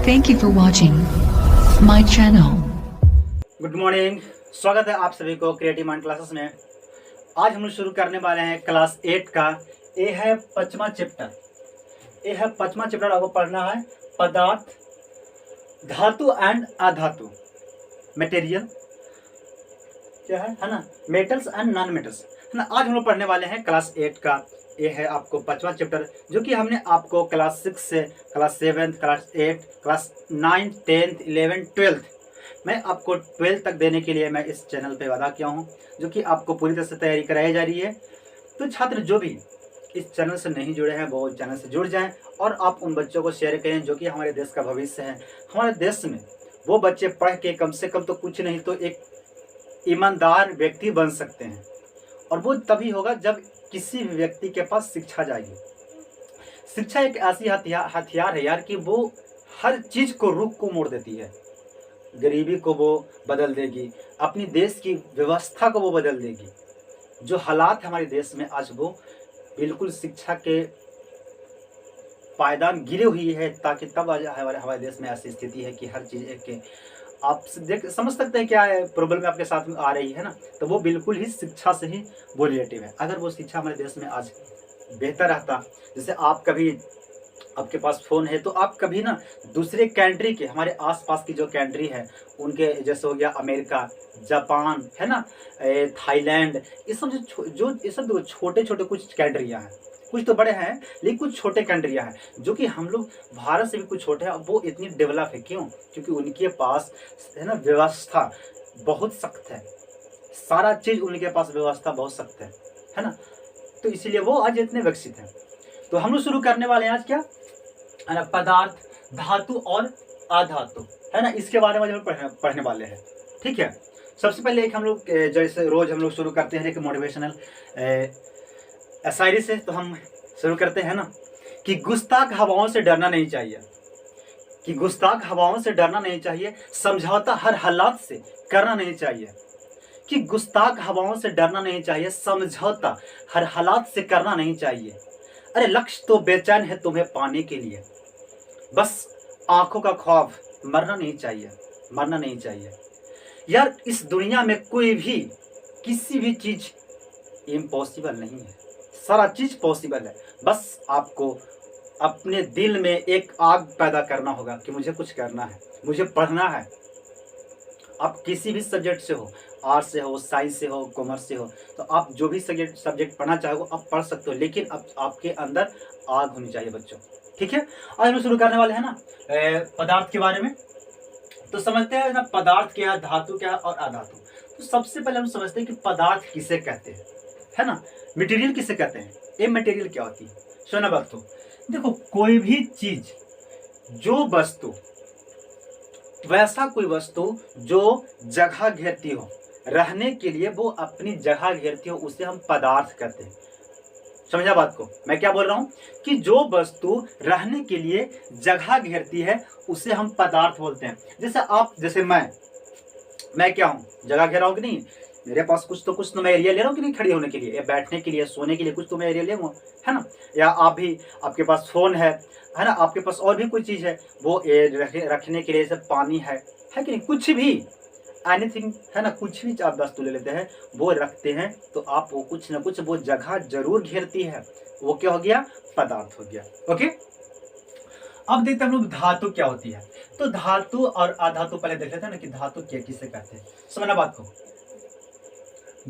Thank you for watching my channel. Good morning. स्वागत है आप सभी को क्रिएटिव माइंड क्लासेस में। आज हम लोग शुरू करने वाले हैं क्लास 8 का। ये है पांचवा चैप्टर। आपको पढ़ना है पदार्थ, धातु एंड अधातु, मटेरियल क्या है ना, मेटल्स एंड नॉन मेटल्स, है ना। आज हम लोग पढ़ने वाले हैं क्लास 8 का। ये है आपको पांचवा चैप्टर, जो कि हमने आपको क्लास 6 से क्लास 7, क्लास 8, क्लास 9, 10, 11, 12 मैं आपको 12 तक देने के लिए मैं इस चैनल पे वादा किया हूँ, जो कि आपको पूरी तरह से तैयारी कराई जा रही है। तो छात्र जो भी इस चैनल से नहीं जुड़े हैं वो चैनल से जुड़ जाएं और आप उन बच्चों को शेयर करें जो कि हमारे देश का भविष्य है। हमारे देश में वो बच्चे पढ़ के कम से कम तो कुछ नहीं तो एक ईमानदार व्यक्ति बन सकते हैं, और वो तभी होगा जब किसी भी व्यक्ति के पास शिक्षा जाएगी। शिक्षा एक ऐसी हथियार है यार कि वो हर चीज को रुख को मोड़ देती है। गरीबी को वो बदल देगी, अपनी देश की व्यवस्था को वो बदल देगी। जो हालात हमारे देश में आज वो बिल्कुल शिक्षा के पायदान गिरे हुई है, ताकि तब आज हमारे देश में ऐसी स्थिति है कि हर चीज़ एक आप समझ सकते हैं क्या है प्रॉब्लम आपके साथ में आ रही है ना। तो वो बिल्कुल ही शिक्षा से ही वो रिलेटिव है। अगर वो शिक्षा हमारे देश में आज बेहतर रहता, जैसे आप कभी आपके पास फ़ोन है तो आप कभी ना दूसरे कंट्री के, हमारे आसपास की जो कंट्री है उनके, जैसे हो गया अमेरिका, जापान, है ना, थाईलैंड, ये सब जो ये सब छोटे छोटे कुछ कंट्रियाँ हैं, कुछ तो बड़े हैं लेकिन कुछ छोटे कंट्रियाँ हैं जो कि हम लोग भारत से भी कुछ छोटे हैं। वो इतनी डेवलप है क्यों? क्योंकि उनके पास है ना व्यवस्था बहुत सख्त है, सारा चीज़ उनके पास व्यवस्था बहुत सख्त है ना। तो इसीलिए वो आज इतने विकसित हैं। तो हम लोग शुरू करने वाले हैं आज क्या है ना, पदार्थ, धातु और अधातु, है ना। इसके बारे में हम लोग पढ़ने वाले हैं, ठीक है। सबसे पहले एक हम लोग जैसे रोज हम लोग शुरू करते हैं एक मोटिवेशनल शायरी से, तो हम शुरू करते हैं ना कि गुस्ताख हवाओं से डरना नहीं चाहिए, कि गुस्ताख हवाओं से डरना नहीं चाहिए, समझौता हर हालात से करना नहीं चाहिए, कि गुस्ताख हवाओं से डरना नहीं चाहिए, समझौता हर हालात से करना नहीं चाहिए। अरे लक्ष्य तो बेचैन है तुम्हें पाने के लिए, बस आंखों का ख्वाब मरना नहीं चाहिए, मरना नहीं चाहिए। यार इस दुनिया में कोई भी किसी भी चीज इम्पॉसिबल नहीं है, सारा चीज पॉसिबल है। बस आपको अपने दिल में एक आग पैदा करना होगा कि मुझे कुछ करना है, मुझे पढ़ना है। आप किसी भी सब्जेक्ट से हो, आर्ट्स से हो, साइंस से हो, कॉमर्स से हो, तो आप जो भी सब्जेक्ट पढ़ना चाहो आप पढ़ सकते हो, लेकिन अब आपके अंदर आग होनी चाहिए बच्चों, ठीक है। आज हम शुरू करने वाले हैं ना पदार्थ के बारे में। तो समझते हैं ना पदार्थ क्या है, धातु क्या है और अधातु। तो सबसे पहले हम समझते हैं कि पदार्थ किसे कहते हैं, है ना। मटेरियल किसे कहते हैं, ये मटेरियल क्या होती है। सुना बात, तो देखो कोई भी चीज, जो वस्तु, वैसा कोई वस्तु जो जगह घेरती हो, रहने के लिए वो अपनी जगह घेरती हो, उसे हम पदार्थ कहते हैं। समझा बात को, मैं क्या बोल रहा हूं कि जो वस्तु रहने के लिए जगह घेरती है उसे हम पदार्थ बोलते हैं। जैसे आप, जैसे मैं क्या हूं, जगह घेरा हूं कि नहीं, मेरे पास कुछ तो मैं एरिया ले रहा हूं कि नहीं, खड़ी होने के लिए या बैठने के लिए, सोने के लिए कुछ तो मैं एरिया ले लूंगा, है ना। या आप भी, आपके पास फोन है ना, आपके पास और भी कोई चीज है वो रखने के लिए, जैसे पानी है कि नहीं, कुछ भी एनीथिंग, है ना, कुछ भी आप वस्तु ले लेते हैं वो रखते हैं, तो आप वो कुछ ना कुछ वो जगह जरूर घेरती है, वो क्या हो गया, पदार्थ हो गया। ओके, अब देखते हैं हम लोग धातु क्या होती है। तो धातु और अधातु पहले देख लेते हैं ना कि धातु क्या किसे कहते हैं। समझना बात को,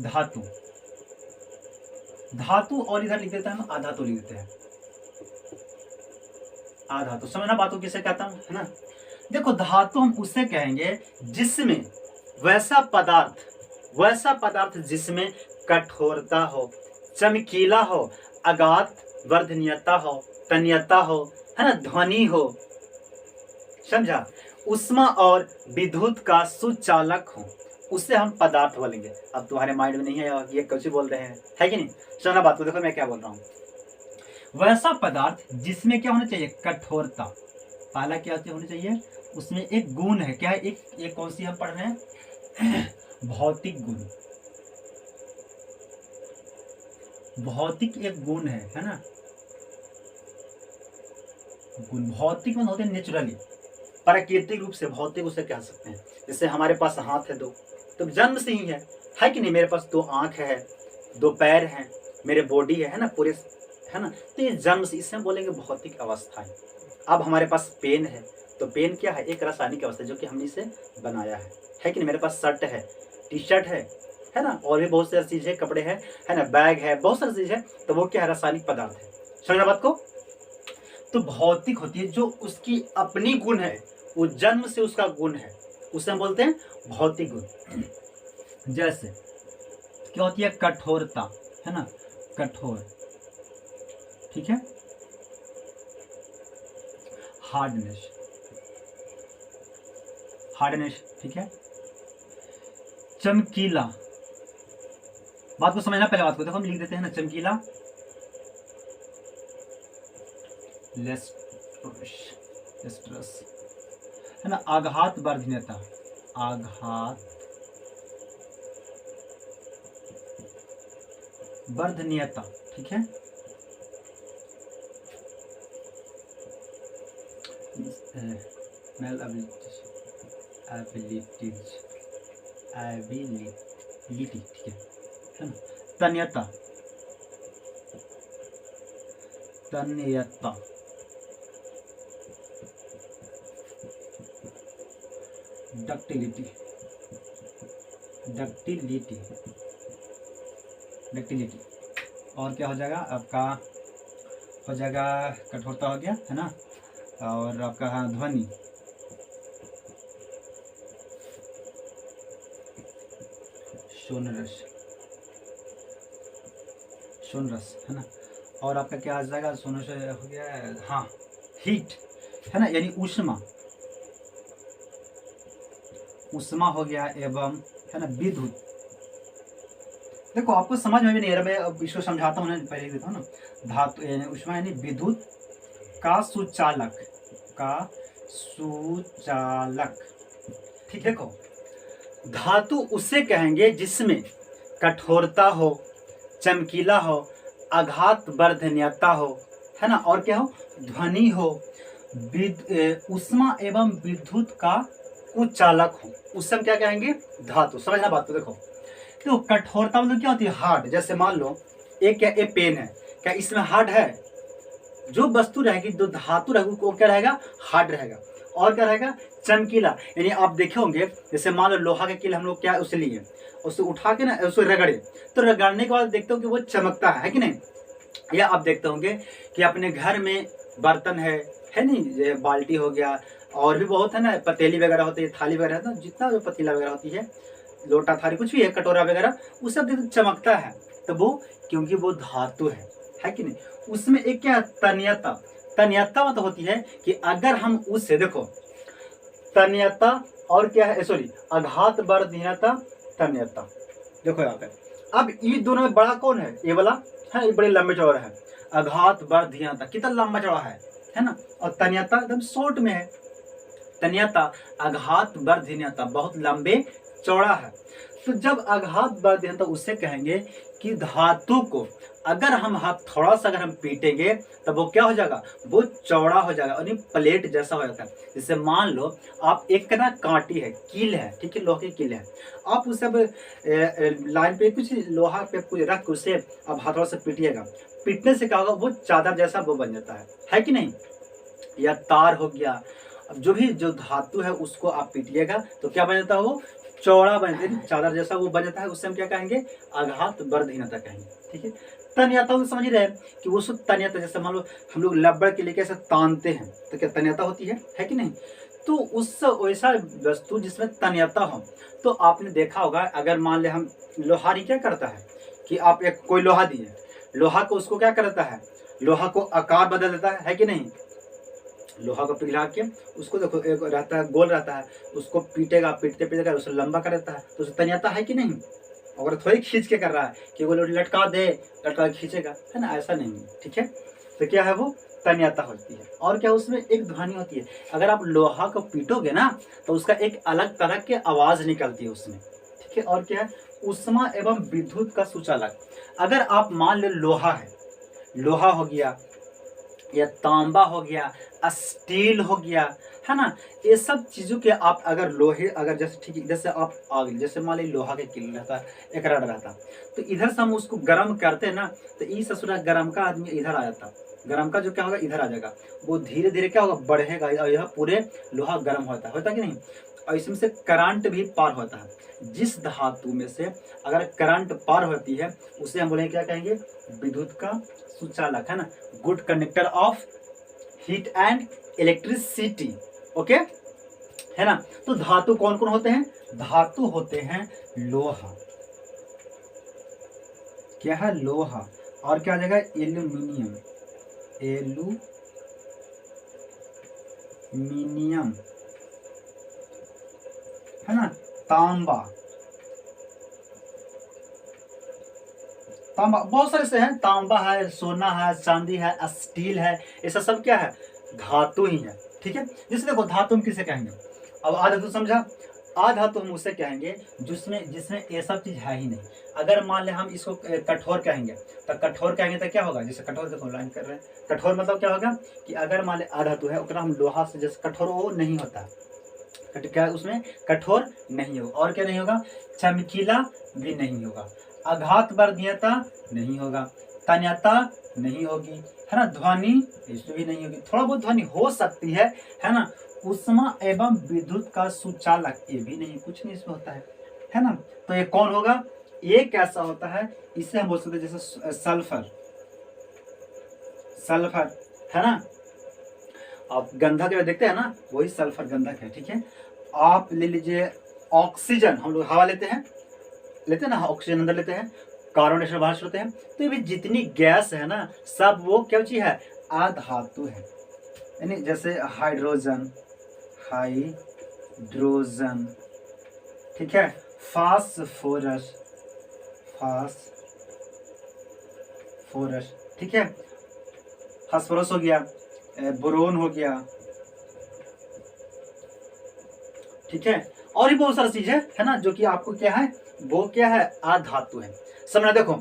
धातु, धातु और इधर लिख देते हैं हम अधातु लिख देते हैं, अधातु। समझना बात को किसे कहता हूं, है ना। देखो धातु हम उसे कहेंगे जिसमें वैसा पदार्थ जिसमें कठोरता हो, चमकीला हो, अगाध वर्धनीयता हो, तन्यता हो, है ना, ध्वनि हो, समझा, उष्मा और विद्युत का सुचालक हो, उसे हम पदार्थ बोलेंगे। अब तुम्हारे माइंड में नहीं है ये कुछ बोल रहे हैं, है कि नहीं। सुना बात को, देखो मैं क्या बोल रहा हूँ। वैसा पदार्थ जिसमें क्या होना चाहिए, कठोरता, पहला क्या होना चाहिए, उसमें एक गुण है, क्या है, एक कौन सी हम पढ़ रहे हैं, भौतिक गुण, भौतिक एक गुण है ना, गुण, भौतिक मतलब होते हैं नेचुरली, प्राकृतिक रूप से भौतिक उसे कह सकते हैं। जैसे हमारे पास हाथ है 2, तो जन्म से ही है कि नहीं। मेरे पास 2 आँख है, 2 पैर हैं, मेरे बॉडी है ना पूरे, है ना। तो ये जन्म से, इसमें बोलेंगे भौतिक अवस्थाएं। अब हमारे पास पेन है, तो पेन क्या है, एक रासायनिक अवस्था जो कि हमने इसे बनाया है कि नहीं। मेरे पास शर्ट है, टी शर्ट है ना, और भी बहुत सारी चीज़ें, कपड़े हैं, है ना, बैग है, बहुत सारी चीज़ है, तो वो क्या है, रासायनिक पदार्थ है। समझना बात को। तो भौतिक होती है जो उसकी अपनी गुण है, वो जन्म से उसका गुण है, उसे हम बोलते हैं भौतिक गुण। जैसे क्या होती है, कठोरता, है ना, कठोर, ठीक है, हार्डनेस, हार्डनेस, ठीक है, चमकीला, बात को समझना, पहले बात को देखो, हम लिख देते हैं ना, चमकीला, लेस्ट्रस, है ना, आघात वर्धनीयता, आघात वर्धनीयता, ठीक है, मेल एबिलिटी, ठीक है ना, तन्यता, तन्यता, डक्टिलिटी, डक्टिलिटी, डक्टिलिटी, और क्या हो जाएगा आपका, हो जाएगा कठोरता हो गया, है ना, और आपका हाँ ध्वनि, सोनरस, सोनरस, है ना, और आपका क्या आ जाएगा, सोनरस हो गया, हाँ हीट, है ना, यानी ऊष्मा, ऊष्मा हो गया, एवं है ना विद्युत। देखो आपको समझ में भी नहीं आ रहा, मैं अब इसको समझाता हूँ ना, पहले देखो ना, धातु यानी ऊष्मा यानी विद्युत का सुचालक, का सुचालक, ठीक, देखो धातु उसे कहेंगे जिसमें कठोरता हो, चमकीला हो, आघात वर्धनीयता हो, है ना, और क्या हो, ध्वनि हो, ऊष्मा एवं विद्युत का कुचालक हो, उसे हम क्या कहेंगे, धातु। समझना बात को। देखो कठोरता मतलब क्या होती है, हार्ड। जैसे मान लो एक क्या, एक पेन है, क्या इसमें हार्ड है, जो वस्तु रहेगी, जो धातु रहेगी वो क्या रहेगा, हार्ड रहेगा। और क्या रहेगा, चमकीला, यानी आप देखे होंगे, जैसे मान लो लोहा के किल हम लोग क्या उसे लिए, उसे उठा के ना उसे रगड़े, तो रगड़ने के बाद देखते हो कि वो चमकता है कि नहीं। या आप देखते होंगे कि अपने घर में बर्तन है नहीं, बाल्टी हो गया, और भी बहुत है ना, पतीली वगैरह होती है, थाली वगैरह है ना, जितना जो पतीला वगैरह होती है, लोटा थाली कुछ भी है, कटोरा वगैरह, वो सब देखो चमकता है, तो वो क्योंकि वो धातु है कि नहीं। उसमें एक क्या, तन्यता, तन्यता मतलब होती है कि अगर हम उससे, देखो तन्यता और क्या है, सॉरी, आघात वर्धनीयता, तन्यता, देखो यहाँ पे। अब ये दोनों में बड़ा कौन है, ये वाला है, ये बड़े लंबे चौड़ा है, आघात वर्धनीयता कितना लंबा चौड़ा है ना, और तन्यता एकदम शॉर्ट में है। तन्यता, आघात वर्धनीयता बहुत लंबे चौड़ा है। तो जब आघात वर्धनीयता उससे कहेंगे कि धातु को अगर हम हाथ थोड़ा सा अगर हम पीटेंगे तब वो क्या हो जाएगा, वो चौड़ा हो जाएगा और ये प्लेट जैसा हो जाता है। जैसे मान लो आप एक ना कांटी है, कील है, ठीक है, लोहे की कील है, आप उसे अब लाइन पे कुछ लोहा पे कुछ रख उसे अब हाथों से पीटिएगा, पीटने से क्या होगा, वो चादर जैसा वो बन जाता है कि नहीं। या तार हो गया, अब जो धातु है उसको आप पीटिएगा तो क्या बन जाता है, वो चौड़ा बन जाता है, चादर जैसा वो बन जाता है, उससे हम क्या कहेंगे, आघात वर्धनीयता कहेंगे, ठीक है। तन्यता को समझ रहे हैं कि वो सब तन्यता, जैसे मान लो हम लोग रबड़ के लिए कैसे तानते हैं तो क्या तन्यता होती है कि नहीं। तो उस वैसा वस्तु जिसमें तन्यता हो, तो आपने देखा होगा, अगर मान ले हम लोहारी क्या करता है कि आप एक कोई लोहा दिए, लोहा को उसको क्या करता है, लोहा को आकार बदल देता है कि नहीं। लोहा को पिघला के उसको देखो एक रहता है, गोल रहता है, उसको पीटेगा, पीटते पीटेगा उसे लंबा कर देता है, तो उसे तन्यता है कि नहीं। अगर थोड़ी खींच के कर रहा है कि वो लटका दे, लटका खींचेगा, है ना, ऐसा नहीं है, ठीक है। तो क्या है, वो तन्यता होती है। और क्या उसमें एक ध्वनि होती है, अगर आप लोहा को पीटोगे ना तो उसका एक अलग तरह की आवाज निकलती है उसमें, ठीक है। और क्या है, ऊष्मा एवं विद्युत का सुचालक। अगर आप मान लो लोहा है, लोहा हो गया या तांबा हो गया, स्टील हो गया, है ना। ये सब चीज़ों के आप अगर लोहे, अगर जैसे ठीक है, जैसे आप आग, जैसे मान लीजिए लोहा के किल रहता है, एक रड रहता, तो इधर से हम उसको गर्म करते हैं ना, तो इस ससुरा गर्म का आदमी इधर आ जाता, गर्म का जो क्या होगा इधर आ जाएगा, वो धीरे धीरे क्या होगा बढ़ेगा, और यह पूरे लोहा गर्म होता कि नहीं। और इसमें से करंट भी पार होता है। जिस धातु में से अगर करंट पार होती है उसे हम बोलेंगे क्या कहेंगे, विद्युत का सुचालक, है ना, good conductor of heat and electricity. Okay, है ना। तो धातु कौन कौन होते हैं, धातु होते हैं लोहा, क्या है लोहा, और क्या आ जाएगा एल्यूमिनियम, एल्यूमिनियम, है ना, तांबा, तांबा बहुत सारे से हैं, तांबा है, सोना है, चांदी है, स्टील है, ऐसा सब क्या है धातु ही है। ठीक है, जैसे देखो धातु हम किसे कहेंगे, अब आधातु समझा, आधातु हम उसे कहेंगे जिसमें जिसमें ये सब चीज है ही नहीं। अगर मान ले हम इसको कठोर कहेंगे, तो कठोर कहेंगे तो क्या होगा, जैसे कठोर देखो लाइन कर रहे हैं, कठोर मतलब क्या होगा कि अगर मान ले आधातु है ओकरा हम लोहा से जैसे कठोर वो नहीं होता, क्या उसमें कठोर नहीं होगा, और क्या नहीं होगा, चमकीला भी नहीं होगा, आघातवर्धीयता नहीं होगा, तन्यता नहीं होगी, है ना, ध्वनि इसमें भी नहीं होगी, थोड़ा बहुत ध्वनि हो सकती है ना, ऊष्मा एवं विद्युत का सुचालक ये भी नहीं, कुछ नहीं इसमें होता है ना। तो ये कौन होगा, ये कैसा होता है, इसे हम बोल सकते हैं जैसे सल्फर, सल्फर, है ना, आप गंधक जो देखते हैं ना वही सल्फर गंधक है। ठीक है, आप ले लीजिए ऑक्सीजन, हम लोग हवा लेते हैं ना, ऑक्सीजन अंदर लेते हैं, कार्बन डाइऑक्साइड बाहर छोड़ते हैं, तो ये जितनी गैस है ना सब वो क्या चीज है, अधातु है, यानी जैसे हाइड्रोजन, हाइड्रोजन, ठीक है, फास्फोरस, फास्फोरस, ठीक है, फास्फोरस हो गया, बोरोन हो गया, ठीक है, और भी बहुत सारी चीज है ना, जो कि आपको क्या है, वो क्या है, अधातु है। समझना, देखो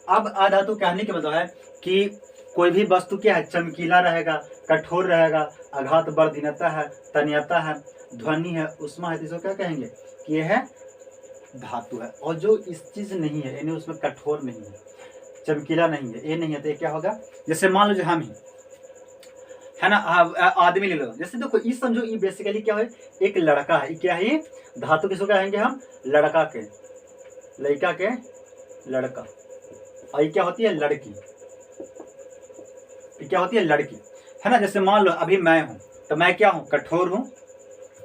अब अधातु कहने के मतलब है कि कोई भी वस्तु क्या है, चमकीला रहेगा, कठोर रहेगा, आघातवर्धीयता है, तन्यता है, ध्वनि है, ऊष्मा है, इसको क्या कहेंगे कि यह है धातु है। और जो इस चीज नहीं है, यानी उसमें कठोर नहीं है, चमकीला नहीं है, ये नहीं है, तो ये क्या होगा, जैसे मान लो जो हम ही है ना, आदमी ले लो, जैसे देखो इस समझो ये बेसिकली क्या है, एक लड़का है, क्या है ये धातु, किसको कहेंगे हम, लड़का के, लड़का के लड़का, और ये क्या होती है, लड़की, ये क्या होती है, लड़की, है ना। जैसे मान लो अभी मैं हूं, तो मैं क्या हूं, कठोर हूं,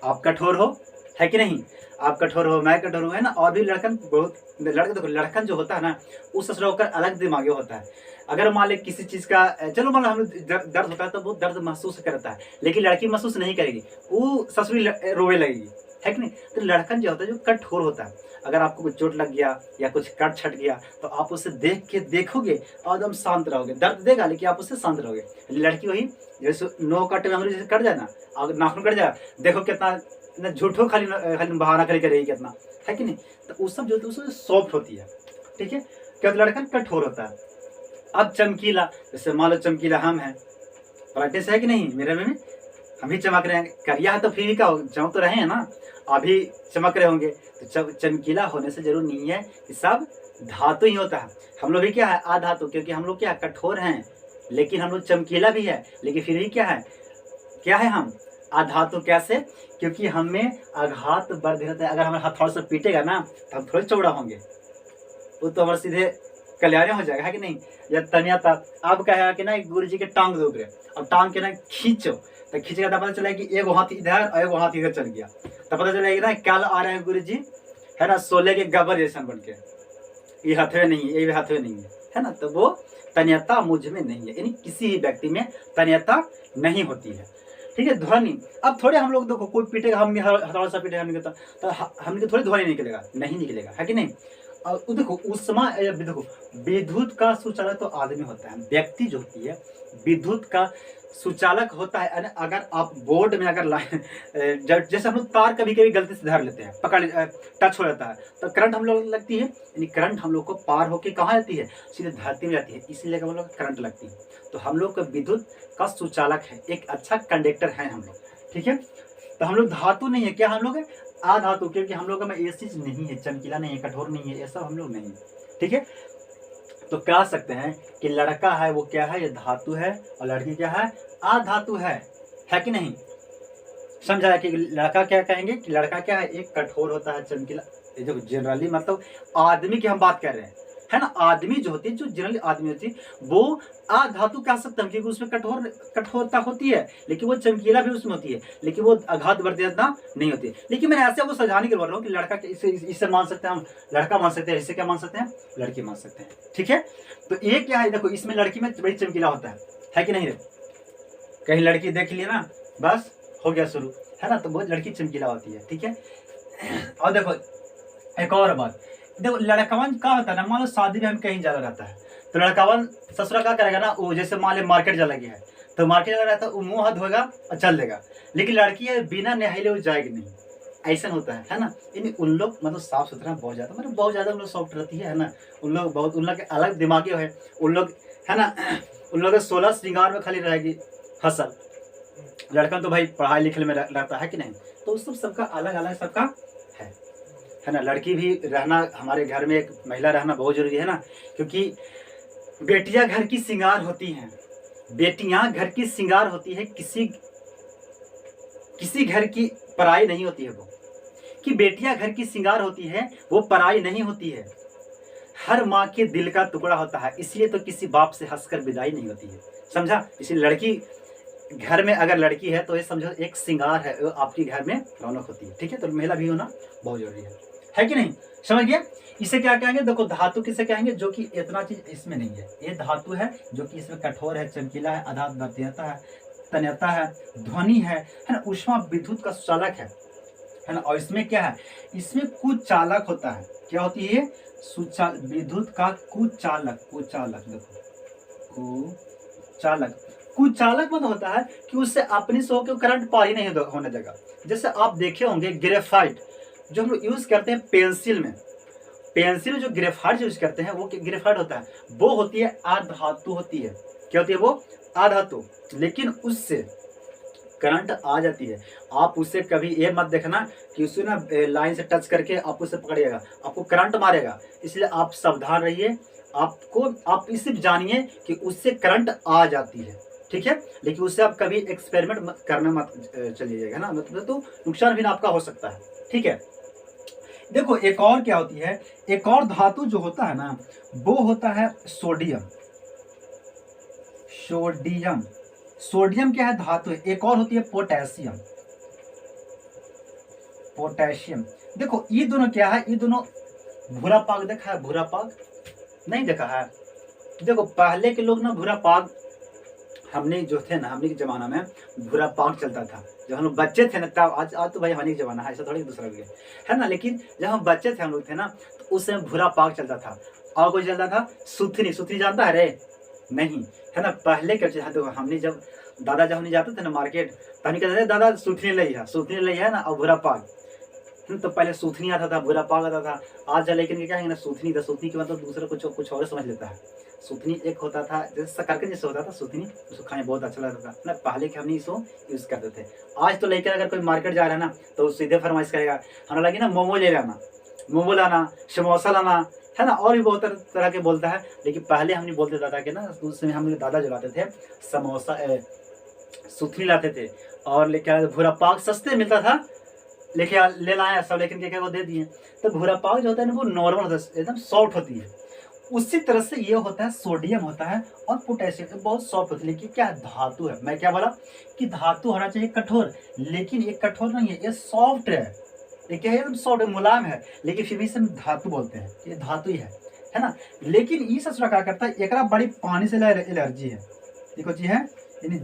आप कठोर हो, है कि नहीं, आप कठोर हो, मैं कठोर हूं, है ना। और भी लड़कन बहुत, लड़का देखो लड़कन जो होता है ना उस ससुरा होकर अलग दिमागी होता है। अगर मान ले किसी चीज का, चलो मान लो हम दर्द होता है तो वो दर्द महसूस करता है, लेकिन लड़की महसूस नहीं करेगी, वो ससुरी रोवे लगेगी, है कि नहीं। तो लड़कन जो होता है जो कठोर होता है, अगर आपको कुछ चोट लग गया या कुछ कट छट गया तो आप उसे देख के देखोगे और एकदम शांत रहोगे, दर्द देगा लेकिन आप उससे शांत रहोगे। लड़की वही जैसे नो कट में जैसे कट जाए ना, और नाखून कट जाए, देखो कितना झूठो खाली बहाना करके रहेगी, कितना, है कि नहीं। तो उस सब जो उसमें सॉफ्ट होती है, ठीक है, क्या लड़कन कठोर होता है। अब चमकीला, जैसे मान लो चमकीला हम हैं, प्रैक्टिस है कि नहीं, मेरे में हम ही चमक रहे हैं, करिया है तो फिर भी क्या चमक तो रहे हैं ना, अभी चमक रहे होंगे। तो चमकीला होने से जरूर नहीं है कि सब धातु ही होता है। हम लोग भी क्या है, अधातु, क्योंकि हम लोग क्या कठोर हैं, लेकिन हम लोग चमकीला भी है, लेकिन फिर भी क्या है हम अधातु। कैसे, क्योंकि हमें आघात वर्धीयता है, अगर हमें हथौड़ से पीटेगा ना तो हम थोड़े चौड़ा होंगे, वो तो हमारे सीधे कल्याण हो जाएगा, है कि नहीं। या तन्यता, अब कहेगा कि ना गुरु जी के टांग दो ऊपर, और टांग के ना खींचो, तो खींचेगा तो पता चला कि एक हाथ इधर और एक हाथ इधर चल गया, तो पता चलेगा ना कल आ रहे हैं गुरु जी, है ना, सोले के गबर जैसा बन के, ये हथवे नहीं है, ये हथवे नहीं है ना। तो वो तन्यता मुझ में नहीं है, यानी किसी भी व्यक्ति में तन्यता नहीं होती है, ठीक है। ध्वनि, अब थोड़े हम लोग देखो कोई पीटेगा, हम हथौड़ा सा पीटेगा, हम तो हमने थोड़ी ध्वनि निकलेगा, नहीं निकलेगा, है कि नहीं। और देखो उष्मा देखो विद्युत का सुचालक तो आदमी होता है, व्यक्ति जो होती है विद्युत का सुचालक होता है। अगर आप बोर्ड में अगर लाइन जैसे हम लोग तार कभी कभी गलती से धर लेते हैं, पकड़ टच हो जाता है तो करंट हम लोग लगती है, यानी करंट हम लोग को पार होके कहाँ जाती है, सीधे धरती में जाती है, इसीलिए हम लोग करंट लगती है। तो हम लोग का विद्युत का सुचालक है, एक अच्छा कंडक्टर है हम लोग, ठीक है। तो हम लोग धातु नहीं है, क्या हम लोग है अधातु, क्योंकि हम लोग में ये चीज नहीं है, चमकीला नहीं है, कठोर नहीं है, ऐसा हम लोग नहीं है, ठीक है। तो कह सकते हैं कि लड़का है वो क्या है, ये धातु है, और लड़की क्या है अधातु है कि नहीं। समझाया कि लड़का क्या कहेंगे कि लड़का क्या है, एक कठोर होता है, चमकीला। ये जो जनरली मतलब आदमी की हम बात कर रहे हैं, है ना। आदमी जो होती है, जो जनरली आदमी होती है वो अधातु कह सकते हैं, क्योंकि उसमें कठोरता होती है, लेकिन वो चमकीला भी उसमें होती है, लेकिन वो आघात वर्धता नहीं होती है। लेकिन मैंने ऐसे वो समझाने के बोल रहा हूँ कि लड़का इससे मान सकते हैं हम, लड़का मान सकते हैं, इससे क्या मान सकते हैं, लड़की मान सकते हैं, ठीक है। तो ये क्या है, देखो इसमें लड़की में बड़ी चमकीला होता है कि नहीं रे। कहीं लड़की देख ली ना, बस हो गया शुरू, है ना। तो बहुत लड़की चमकीला होती है, ठीक है। और देखो एक और बात, देखो लड़कावन क्या होता है ना, मान लो शादी में हम कहीं जाना रहता है तो लड़कावन ससुरा क्या करेगा ना, वो जैसे मान लो मार्केट चला गया है तो मार्केट चला रहता है, वो मुंह हाथ धोएगा और चल देगा। लेकिन लड़की है बिना नहाइले वो जाएगी नहीं, ऐसा होता है ना। यानी उन लोग मतलब साफ सुथरा बहुत ज्यादा, मतलब बहुत ज्यादा उन लोग सॉफ्ट रहती है ना। उन लोग बहुत, उन लोग के अलग दिमागी है उन लोग, है ना। उन लोग 16 श्रृंगार में खाली रहेगी फसल। लड़का तो भाई पढ़ाई लिखने में रहता है कि नहीं। तो उस सबका अलग अलग सबका है ना। लड़की भी रहना हमारे घर में, एक महिला रहना बहुत जरूरी है ना, क्योंकि बेटियां घर की श्रृंगार होती हैं, बेटियां घर की श्रृंगार होती है, किसी घर की पराई नहीं होती है वो, कि बेटियां घर की श्रृंगार होती है, वो पराई नहीं होती है, हर माँ के दिल का टुकड़ा होता है, इसलिए तो किसी बाप से हंसकर विदाई नहीं होती है, समझा। इसलिए लड़की घर में अगर लड़की है तो ये समझो एक श्रृंगार है, वो आपके घर में रौनक होती है, ठीक है। तो महिला भी होना बहुत जरूरी है कि नहीं, समझ गया। इसे क्या कहेंगे, देखो धातु किसे कहेंगे, जो कि इतना चीज इसमें नहीं है, ये धातु है जो कि इसमें कठोर है, चमकीला है, आधात वर्तीयता है, तन्यता है, ध्वनि है ना, ऊष्मा विद्युत का सुचालक है ना। और इसमें क्या है, इसमें कुचालक होता है, क्या होती है विद्युत का कुचालक, देखो कुचालक मतलब होता है कि उससे अपनी से होकर करंट पार ही नहीं होने देगा। जैसे आप देखे होंगे ग्रेफाइट जो हम लोग यूज करते हैं पेंसिल में, पेंसिल जो ग्रेफाइट यूज करते हैं वो ग्रेफाइट होता है, वो होती है अधातु होती है। क्या होती है वो अधातु, लेकिन उससे करंट आ जाती है। आप उससे कभी ये मत देखना कि उससे ना लाइन से टच करके आप उसे पकड़िएगा, आपको करंट मारेगा, इसलिए आप सावधान रहिए। आप इसे जानिए कि उससे करंट आ जाती है, ठीक है। लेकिन उससे आप कभी एक्सपेरिमेंट करने मत चलिएगा ना, मतलब तो नुकसान भी आपका हो सकता है, ठीक है। देखो एक और क्या होती है, एक और धातु जो होता है ना वो होता है सोडियम। सोडियम क्या है, धातु है। एक और होती है पोटेशियम। देखो ये दोनों क्या है, ये दोनों भूरा पाग देखा है, भूरा पाग नहीं देखा है। देखो पहले के लोग ना भूरा पाग, हमने जो थे ना, हमने के जमाना में भूरा पाग चलता था जब हम लोग बच्चे थे ना, तब आज तो भाई हमारे जमाना है, ऐसा थोड़ी दूसरा भी है ना। लेकिन जब हम बच्चे थे हम लोग थे ना, तो उस समय भूरा पाग चलता था। और कोई चलता था सुथनी जानता है रे, नहीं है ना। पहले क्या तो हमने जब हमने जाते थे ना मार्केट, तो हम कहते थे दादा सुथनी लई है ना, और भूरा पाग। तो पहले सूथनी आता था, भूरा पाग आता था। आज लेकिन क्या है ना, सूथनी के मतलब दूसरा कुछ और समझ लेता है। सूथनी एक होता था जैसे शकरकंद जैसे होता था सूथनी, उसको खाने बहुत अच्छा लगता था ना। पहले के हमने इसको यूज करते थे। आज तो लेकर अगर कोई मार्केट जा रहा है ना तो सीधे फरमाइश करेगा, हमें लगी ना मोमो ले लाना, मोमो लाना, समोसा लाना, है ना। और भी बहुत तरह के बोलता है। लेकिन पहले हमने बोलते दादा के ना, उस समय हम दादा जो लाते थे समोसा सूथनी लाते थे, और लेकर भूरा पाग सस्ते मिलता था, लेके ले लाया सब, लेकिन क्या वो दे दिए। तो भूरा पाग जो होता है ना वो नॉर्मल होता है, एकदम सॉफ्ट होती है। उसी तरह से ये होता है सोडियम होता है और पोटेशियम बहुत सॉफ्ट होती है। लेकिन क्या धातु है, मैं क्या बोला कि धातु होना चाहिए कठोर, लेकिन ये कठोर नहीं है, ये सॉफ्ट है। ये क्या है, एकदम सॉफ्ट मुलायम है, लेकिन फिर भी इसे धातु बोलते हैं, ये धातु ही है ना। लेकिन ये ससुरा क्या करता है, एक बड़ी पानी से एलर्जी है। देखो जी है, यानी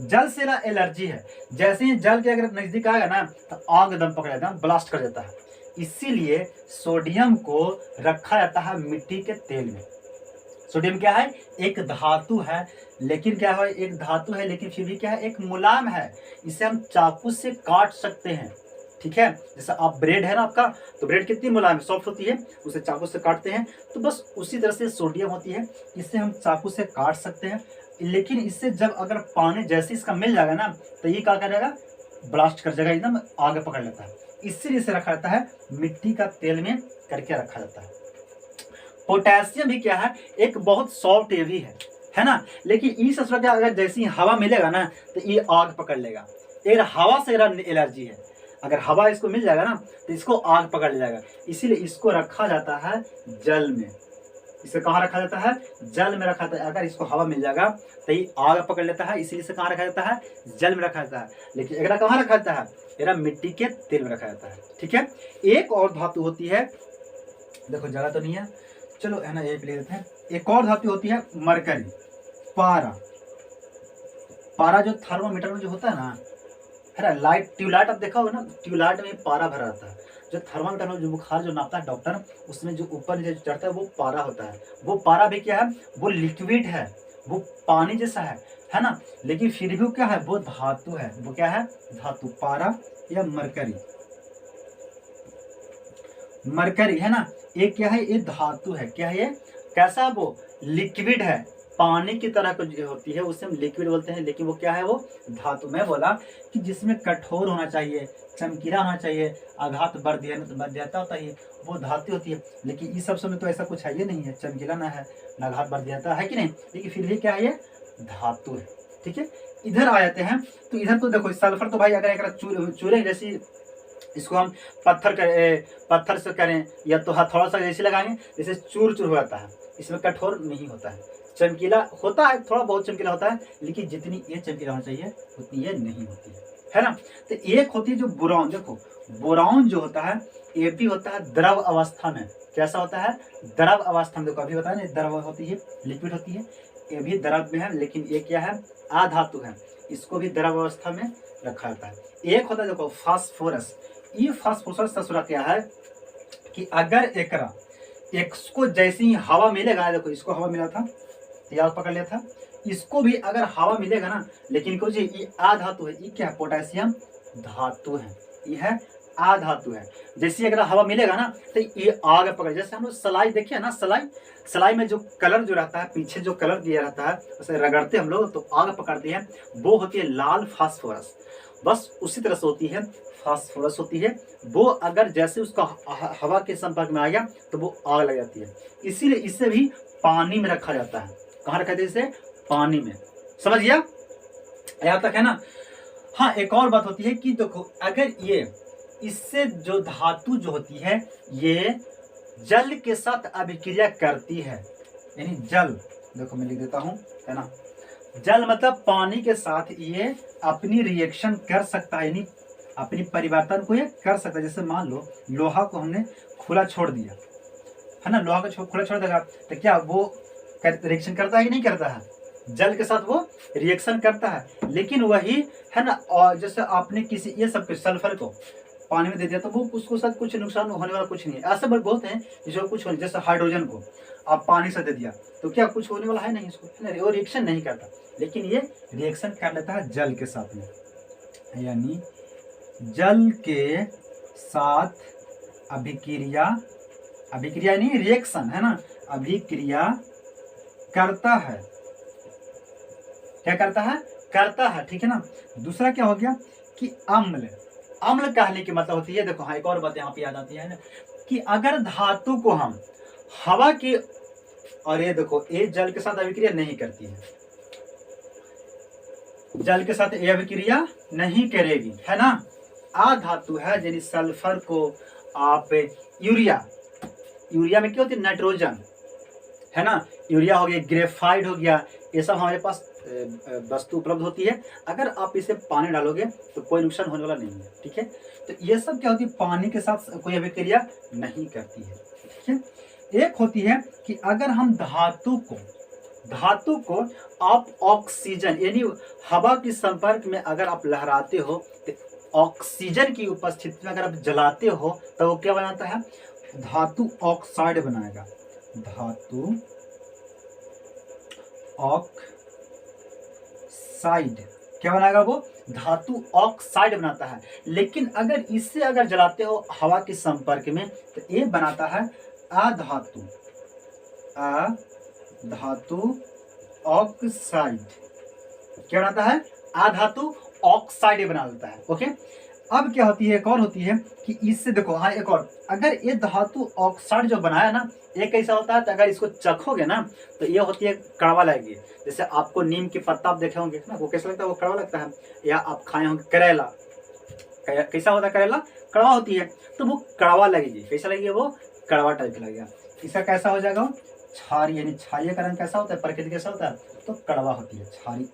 जल से एलर्जी है। जैसे ही जल के अगर नजदीक आएगा ना तो आग एकदम पकड़ एकदम ब्लास्ट कर देता है। इसीलिए सोडियम को रखा जाता है मिट्टी के तेल में। सोडियम क्या है? एक धातु है, लेकिन क्या है? एक धातु है लेकिन फिर भी क्या है? एक मुलायम है। इसे हम चाकू से काट सकते हैं, ठीक है। जैसे आप ब्रेड है ना आपका, तो ब्रेड कितनी मुलायम सॉफ्ट होती है, उसे चाकू से काटते हैं, तो बस उसी तरह से सोडियम होती है, इसे हम चाकू से काट सकते हैं। लेकिन इससे जब अगर पानी जैसे इसका मिल जाएगा ना, तो ये क्या करेगा? ब्लास्ट कर जाएगा, एकदम आगे पकड़ लेता है। इसीलिए इसे रखा जाता है मिट्टी का तेल में करके रखा जाता है। पोटेशियम भी क्या है? एक बहुत सॉफ्ट ये भी है ना। लेकिन इस असर क्या, अगर जैसी हवा मिलेगा ना, तो ये आग पकड़ लेगा। अगर हवा से एलर्जी है, अगर हवा इसको मिल जाएगा ना, तो इसको आग पकड़ ले जाएगा। इसीलिए इसको रखा जाता है जल में। इसे कहाँ रखा जाता है? जल में रखा जाता है। अगर इसको हवा मिल जाएगा तो ये आग पकड़ लेता है, इसीलिए इसे कहाँ रखा जाता है? जल में रखा जाता है। लेकिन अगर कहाँ रखा जाता है? अगर मिट्टी के तेल में रखा जाता है, ठीक है। एक और धातु होती है, देखो जगह तो नहीं है, चलो है ना, एक ले लेते हैं। एक और धातु होती है मरकरी, पारा। पारा जो थर्मोमीटर में जो होता है ना, है ना, लाइट ट्यूबलाइट आप देखा होगा ना, ट्यूबलाइट में पारा भरा रहता है। जो थर्मोमीटर में जो बुखार जो नापता है डॉक्टर, उसमें जो ऊपर नीचे चढ़ता है वो पारा होता है। वो पारा भी क्या है? वो लिक्विड है, वो पानी जैसा है ना। लेकिन फिर भी क्या है? वो धातु है। वो क्या है? धातु, पारा या मरकरी। मरकरी है ना, ये क्या है? ये धातु है। क्या है ये? कैसा? वो लिक्विड है, पानी की तरह जो होती है उसे हम लिक्विड बोलते हैं। लेकिन वो क्या है? वो धातु। मैं बोला कि जिसमें कठोर होना चाहिए, चमकीला होना चाहिए, आघात बर्दियता होता है, वो धातु होती है। लेकिन इस सब में तो ऐसा कुछ है ये नहीं है, चमकीला ना है ना आघात बर्दियता है कि नहीं। लेकिन फिर भी क्या है? ये धातु है, ठीक है। इधर आ जाते हैं, तो इधर तो देखो सल्फर तो भाई अगर एक चूरे जैसी इसको हम पत्थर से करें या तो थोड़ा सा जैसे लगाएंगे, जैसे चूर चूर हो जाता है। इसमें कठोर नहीं होता है, चमकीला होता है, थोड़ा बहुत चमकीला होता है, लेकिन जितनी ये चमकीला होना चाहिए उतनी ये नहीं होती है ना। तो एक होती है जो बोरॉन। देखो बोरॉन जो होता है ये भी होता है द्रव अवस्था में। कैसा होता है? द्रव अवस्था में। देखो अभी बताया ना, द्रव होती है, लिक्विड होती है, ये भी द्रव में है, लेकिन ये क्या है? अधातु है। इसको भी द्रव अवस्था में रखा जाता है। एक होता है देखो फास्फोरस। ये फास्फोरस का सूरत क्या है कि अगर एकरा इसको जैसे ही हवा मिलेगा, देखो इसको हवा मिला था, याद पकड़ लिया था, इसको भी अगर हवा मिलेगा ना, लेकिन कुछ ये अधातु है। ये क्या है? पोटेशियम धातु है, ये है अधातु है। जैसे अगर हवा मिलेगा ना, तो ये आग पकड़। जैसे हम लोग सलाई देखिए ना, सलाई में जो कलर जो रहता है, पीछे जो कलर दिया रहता है, उसे रगड़ते हम लोग तो आग पकड़ते हैं, वो होती है लाल फास्फोरस। बस उसी तरह से होती है फास्फोरस होती है। वो अगर जैसे उसका हवा के संपर्क में आ गया तो वो आग लग जाती है। इसीलिए इसे भी पानी में रखा जाता है। कहाँ रखा जाता है? इसे पानी में। समझ गया? यहाँ तक है ना। हाँ, एक और बात होती है कि देखो अगर ये इससे जो धातु जो होती है ये जल के साथ अभिक्रिया करती है, यानी जल, देखो मैं लिख देता हूँ, है ना, जल मतलब पानी के साथ ये अपनी रिएक्शन कर सकता है, यानी अपनी परिवर्तन को ये कर सकता है। जैसे मान लो लोहा को हमने खुला छोड़ दिया, है ना, लोहा को खुला छोड़ देगा तो क्या वो रिएक्शन करता है कि नहीं करता है? जल के साथ वो रिएक्शन करता है। लेकिन वही है ना, और जैसे आपने किसी ये सब सल्फर को पानी में दे दिया तो वो उसको साथ कुछ नुकसान होने वाला कुछ नहीं है। ऐसे बहुत हैं जो कुछ होने, जैसे हाइड्रोजन को आप पानी से दे दिया तो क्या कुछ होने वाला है नहीं, इसको है ना, वो रिएक्शन नहीं करता। लेकिन ये रिएक्शन कर लेता है जल के साथ में, यानी जल के साथ अभिक्रिया यानी रिएक्शन, है ना, अभिक्रिया करता है। क्या करता है? करता है, ठीक है ना। दूसरा क्या हो गया कि अम्ल कहने की मतलब होती है, देखो हाँ एक और बात यहाँ पे याद आती है ना, कि अगर धातु को हम हवा की, और ये देखो ये जल के साथ अभिक्रिया नहीं करती है, जल के साथ ये अभिक्रिया नहीं करेगी, है ना, अधातु है। यानी सल्फर को आप यूरिया में क्या होती है? नाइट्रोजन, है ना, यूरिया हो गया, ग्रेफाइट हो गया, ये सब हमारे पास वस्तु उपलब्ध होती है। अगर आप इसे पानी डालोगे तो कोई नुकसान होने वाला नहीं है, ठीक है। तो ये सब क्या होती है? पानी के साथ कोई अभिक्रिया नहीं करती है, ठीक है। एक होती है कि अगर हम धातु को आप ऑक्सीजन यानी हवा के संपर्क में अगर आप लहराते हो तो ऑक्सीजन की उपस्थिति में अगर आप जलाते हो तो वो क्या बनाता है, धातु ऑक्साइड बनाएगा, धातु ऑक्साइड क्या बनाएगा, वो धातु ऑक्साइड बनाता है। लेकिन अगर इससे अगर जलाते हो हवा के संपर्क में तो ये बनाता है अधातु ऑक्साइड, क्या बनाता है, अधातु ऑक्साइड बना देता है। ओके, अब क्या होती है, एक और होती है कि इससे देखो, हाँ एक और, अगर ये धातु ऑक्साइड जो बनाया ना, ये कैसा होता है, तो अगर इसको चखोगे ना तो ये होती है कड़वा लगेगी। जैसे आपको नीम के पत्ता आप देखे होंगे ना, वो कैसा लगता है, वो कड़वा लगता है। या आप खाए होंगे करेला, कैसा होता है करेला, कड़वा होती है, तो वो कड़वा लगेगी। कैसा लगेगी, वो कड़वा टाइप का लगेगा। इसका कैसा हो जाएगा, क्षारीय, यानी क्षारीय का रंग कैसा होता है, प्रकृति कैसा होता है, तो कड़वा होती है, क्षारीय।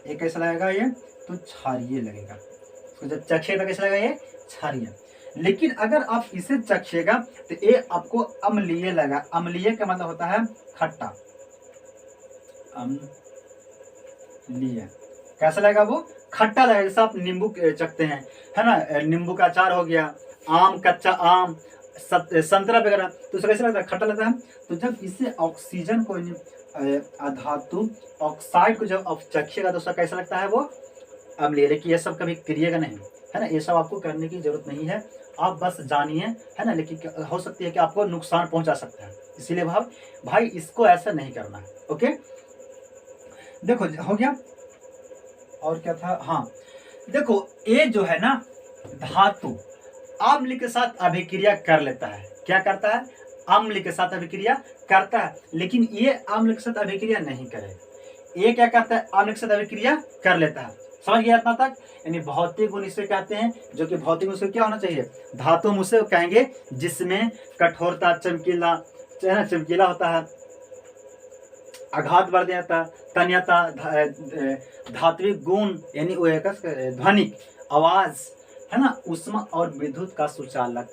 ये कैसा लगेगा, ये तो क्षारीय लगेगा। तो जब चखेगा कैसा लगेगा, ये क्षारीय। लेकिन अगर आप इसे चखिएगा तो ये आपको अम्लीय लगा। अम्लीय का मतलब होता है खट्टा, अम्लीय कैसा लगेगा, वो खट्टा लगेगा। जैसे आप नींबू चखते हैं, है ना, नींबू का अचार हो गया, आम, कच्चा आम, संतरा वगैरह, तो उसका कैसा लगता है, खट्टा लगता है। तो जब इसे ऑक्सीजन को, धातु ऑक्साइड को जब आप चखिएगा तो उसका कैसा लगता है, वो अम्लीय। लेकिन ये सब कभी करिएगा नहीं, है ना, ये सब आपको करने की जरूरत नहीं है, आप बस जानिए, है ना। लेकिन हो सकती है कि आपको नुकसान पहुंचा सकता है, इसीलिए भाई इसको ऐसा नहीं करना है। ओके, देखो हो गया। और क्या था, हाँ देखो, ये जो है ना धातु अम्ल के साथ अभिक्रिया कर लेता है। क्या करता है, अम्ल के साथ अभिक्रिया करता है, लेकिन ये अम्ल के साथ अभिक्रिया नहीं करेगा। ये क्या करता है, अम्ल के साथ अभिक्रिया कर लेता है। समझ गया इतना तक, यानी भौतिक गुण इसे कहते हैं, जो कि भौतिक गुण से क्या होना चाहिए, धातु हम उसे कहेंगे जिसमें कठोरता, चमकीला, चमकीला होता है, आघात बढ़ जाता है, तन्यता, धात्विक गुण, यानी ध्वनिक आवाज, है ना, उष्मा और विद्युत का सुचालक,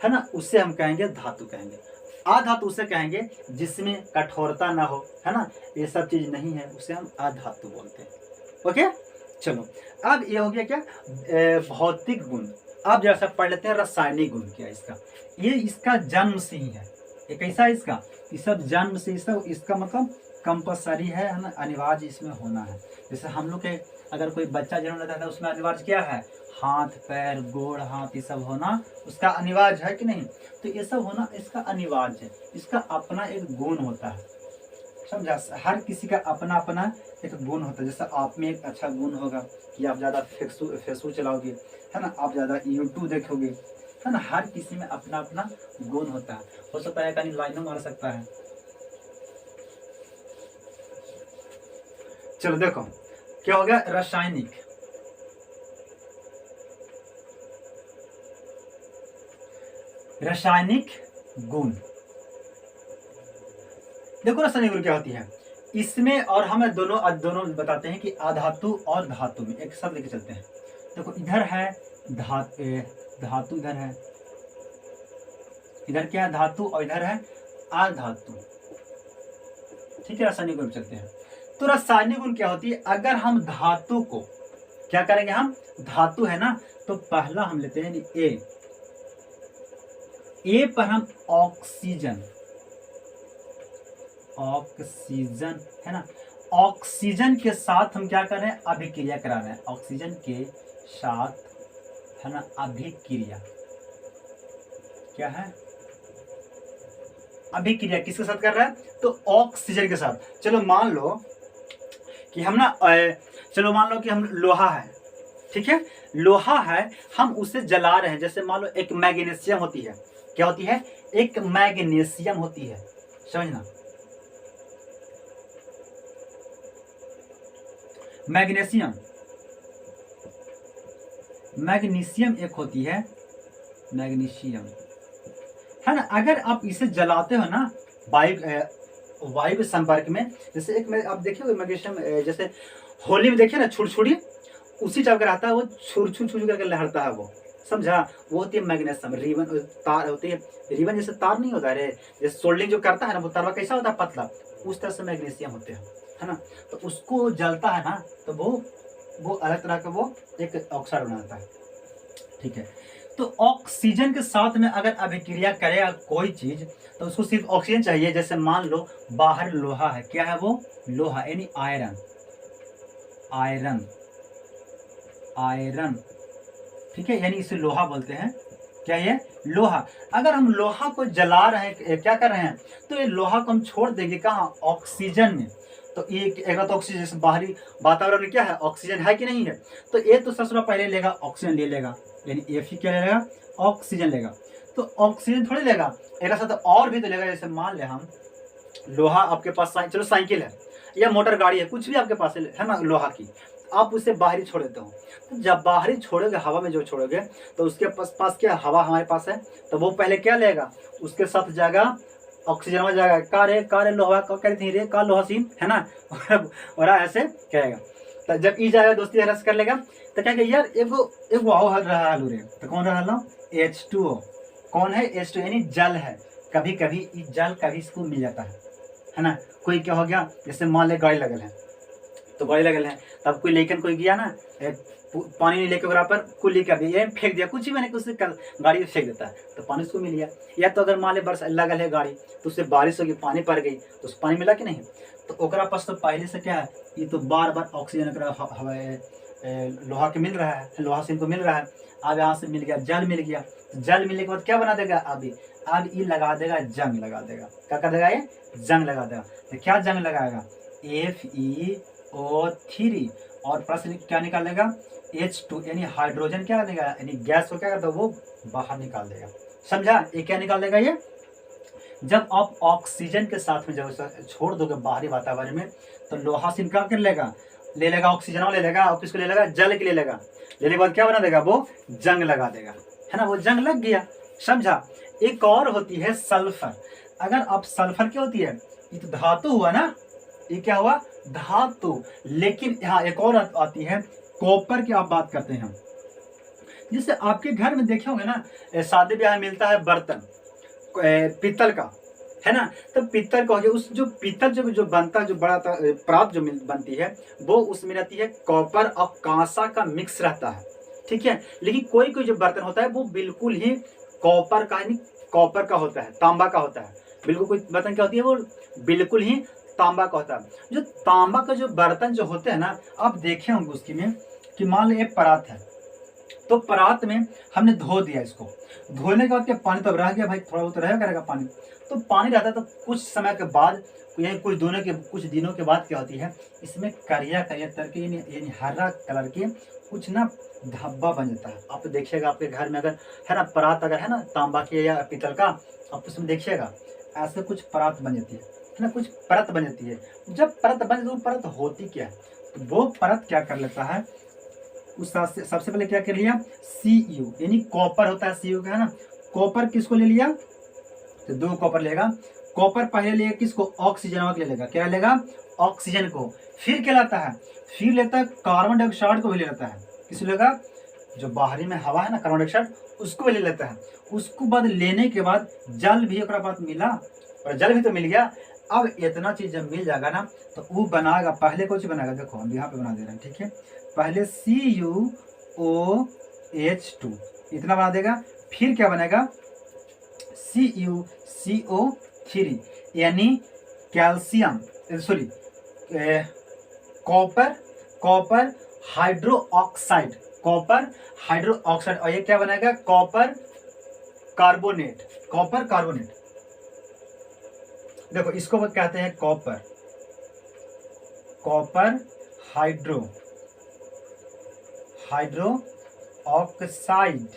है ना, उसे हम कहेंगे धातु कहेंगे। अधातु उसे कहेंगे जिसमें कठोरता ना हो, है ना, ये सब चीज नहीं है, उसे हम अधातु बोलते हैं। ओके, चलो अब ये हो गया क्या, भौतिक गुण। अब जैसा पढ़ लेते हैं रासायनिक गुण क्या इसका। ये इसका जन्म से ही है, ये कैसा है इसका, ये सब जन्म से, इसका मतलब कंपलसरी है ना, अनिवार्य इसमें होना है। जैसे हम लोग के अगर कोई बच्चा जन्म लेता है उसमें अनिवार्य क्या है, हाथ पैर गोड़ हाथ ये सब होना उसका अनिवार्य है कि नहीं। तो ये सब होना इसका अनिवार्य है, इसका अपना एक गुण होता है, समझा। हर किसी का अपना अपना एक गुण होता है। जैसे आप में एक अच्छा गुण होगा कि आप ज़्यादा फेसबुक चलाओगे, है ना, आप ज़्यादा यूट्यूब देखोगे, है ना। हर किसी में अपना अपना गुण होता है। हो सकता है कहीं लाइनों मार सकता है। चलो देखो क्या हो गया, रासायनिक। रासायनिक गुण, देखो रासायनिक गुण क्या होती है इसमें, और हमें दोनों बताते हैं कि अधातु और धातु में एक साथ लेके चलते हैं। देखो इधर है धातु, इधर है, इधर क्या है धातु, और इधर है अधातु, ठीक है। रासायनिक गुण चलते हैं। तो रासायनिक गुण क्या होती है, अगर हम धातु को क्या करेंगे, हम धातु है ना, तो पहला हम लेते हैं ए पर हम ऑक्सीजन है ना, ऑक्सीजन के साथ हम क्या कर रहे हैं, अभिक्रिया करा रहे हैं। ऑक्सीजन के साथ, है ना, अभिक्रिया क्या है, अभिक्रिया किसके साथ कर रहा है, तो ऑक्सीजन के साथ। चलो मान लो कि हम ना, चलो मान लो कि हम लोहा है, ठीक है, लोहा है, हम उसे जला रहे हैं। जैसे मान लो एक मैग्नीशियम होती है, क्या होती है, एक मैग्नीशियम होती है, समझना। मैग्नीशियम एक होती है, मैग्नीशियम, है ना। अगर आप इसे जलाते हो ना वायु के संपर्क में, जैसे एक आप देखिए मैग्नीशियम, जैसे होली में देखिए ना छुड़छुड़ी, उसी टाइप का रहता है, वो छुड़ करके लहरता है, वो समझा, वो होती है मैग्नीशियम। रिबन तार होती है, रिबन जैसे तार नहीं होता है, जैसे सोल्डिंग जो करता है ना, वो तार कैसा होता है, पतला, उस तरह से मैग्नीशियम होते हैं, है ना। तो उसको जलता है ना, तो वो अलग तरह का वो एक ऑक्साइड बनाता है, ठीक है। तो ऑक्सीजन के साथ में अगर अभिक्रिया करेगा कोई चीज तो उसको सिर्फ ऑक्सीजन चाहिए। जैसे मान लो बाहर लोहा है, क्या है वो? लोहा, यानी आयरन, आयरन, आयरन, ठीक है, यानी इसे लोहा बोलते हैं। क्या ये? लोहा। अगर हम लोहा को जला रहे हैं, क्या कर रहे हैं, तो ये लोहा को हम छोड़ देंगे कहाँ? ऑक्सीजन में। तो एक तो ऑक्सीजन, जैसे बाहरी वातावरण में क्या है? ऑक्सीजन है कि नहीं है? तो ये तो सबसे पहले लेगा ऑक्सीजन ले लेगा, यानी एफ क्या लेगा? ऑक्सीजन लेगा। तो ऑक्सीजन थोड़ी लेगा, एक साथ और भी तो लेगा। जैसे मान ले हम लोहा आपके पास, चलो साइकिल है या मोटर गाड़ी है, कुछ भी आपके पास है ना लोहा की, आप उसे बाहरी छोड़ देते हो। तो जब बाहरी छोड़ोगे, हवा में जो छोड़ोगे, तो उसके पास क्या हवा हमारे पास है, तो वो पहले क्या लेगा? उसके साथ जाएगा ऑक्सीजन में जाएगा, का रे लोहा का कह रही रे का लोहा सीन है ना और ऐसे कहेगा। तो जब ई जाएगा दोस्ती रस कर लेगा, तो क्या यार एगो आओ हल रहा है रे, तो कौन रहा लो? H2O। कौन है? H2, यानी जल है। कभी कभी जल कभी इसको मिल जाता है ना। कोई क्या हो गया, जैसे मान ले गाड़ी लगल है, तो गाड़ी लगल है, तब कोई लेकिन कोई गया ना, पानी नहीं लेके पर कुल लेकर दिया, फेंक दिया, कुछ भी मैंने उससे गाड़ी में फेंक देता है, तो पानी उसको मिल गया। या तो अगर मान ले बरस लगल है गाड़ी, तो उससे बारिश होगी, पानी पड़ गई, तो उस पानी मिला कि नहीं? तो ओकरा पास तो पहले से क्या है, ये तो बार बार ऑक्सीजन लोहा के मिल रहा है, लोहा से इनको मिल रहा है। अब यहाँ से मिल गया, जल मिल गया। जल मिलने के बाद क्या बना देगा? अब ये लगा देगा, जंग लगा देगा। क्या कर देगा? ये जंग लगा देगा। तो क्या जंग लगाएगा? FeO3, और प्लस क्या निकालेगा? H2, यानी हाइड्रोजन क्या देगा, यानी गैस को क्या करता है, वो बाहर निकाल देगा। समझा? ये क्या निकाल देगा? ये जब आप ऑक्सीजन के साथ में जब छोड़ दोगे बाहरी वातावरण में, तो लोहा से क्या कर लेगा? ले लेगा ऑक्सीजन ले लेगा, और किसको ले लेगा? जल के ले लेगा। लेने के बाद क्या बना देगा? वो जंग लगा देगा, है ना, वो जंग लग गया। समझा? एक और होती है सल्फर। अगर आप सल्फर क्या होती है? ये तो धातु हुआ ना, ये क्या हुआ? धातु। लेकिन यहाँ एक और आती है कॉपर की, आप बात करते हैं। जिससे आपके घर में देखे होंगे ना, शादी ब्याह में मिलता है बर्तन पीतल का, है ना। तो पीतल का हो गया, उस जो पीतल जो बनता है, जो बड़ा प्राप्त जो बनती है, वो उसमें रहती है कॉपर और कांसा का मिक्स रहता है, ठीक है। लेकिन कोई कोई जो बर्तन होता है वो बिल्कुल ही कॉपर का, यानी कॉपर का होता है, तांबा का होता है। बिल्कुल कोई बर्तन क्या होती है, वो बिल्कुल ही तांबा का होता है। जो तांबा का जो बर्तन जो होते हैं ना, आप देखे होंगे उसकी में कि मान लो एक परात है, तो परात में हमने धो दिया, इसको धोने के बाद क्या पानी तो रह गया भाई, थोड़ा बहुत रहेगा करेगा पानी, तो पानी रहता है। तो कुछ समय के बाद, यानी कुछ दिनों के बाद क्या होती है, इसमें करिया करिया करके, यानी हरा कलर के कुछ ना धब्बा बन जाता है। आप देखिएगा आपके घर में अगर है ना परात, अगर है ना तांबा की या पीतल का, आप उसमें देखिएगा ऐसे कुछ परात बन जाती है ना, कुछ परत बन जाती है। जब परत बन जाती है, वो परत होती क्या है, तो वो परत क्या कर लेता है, उस सबसे पहले क्या कर लिया? Cu, यानी कॉपर होता है Cu का, है ना। कॉपर किसको ले लिया? तो 2 कॉपर लेगा। कॉपर पहले लेगा किसको? ऑक्सीजन को ले लेगा। क्या लेगा? ऑक्सीजन को। फिर क्या लाता है? फिर लेता है कार्बन डाइऑक्साइड को भी ले लेता है। किस लेगा? जो बाहरी में हवा है ना, कार्बन डाइऑक्साइड, उसको भी ले लेता है। उसको बाद लेने के बाद जल भी एक बात मिला, और जल भी तो मिल गया। अब इतना चीज जब मिल जाएगा ना, तो वो बनाएगा, पहले कुछ बनाएगा, देखो हम यहाँ पे बना दे रहे हैं, ठीक है। पहले CuOH2 इतना बना देगा। फिर क्या बनेगा? CuCO3, यानी calcium, sorry copper hydro oxide, और ये क्या बनेगा? Copper carbonate. देखो इसको कहते हैं कॉपर हाइड्रो ऑक्साइड,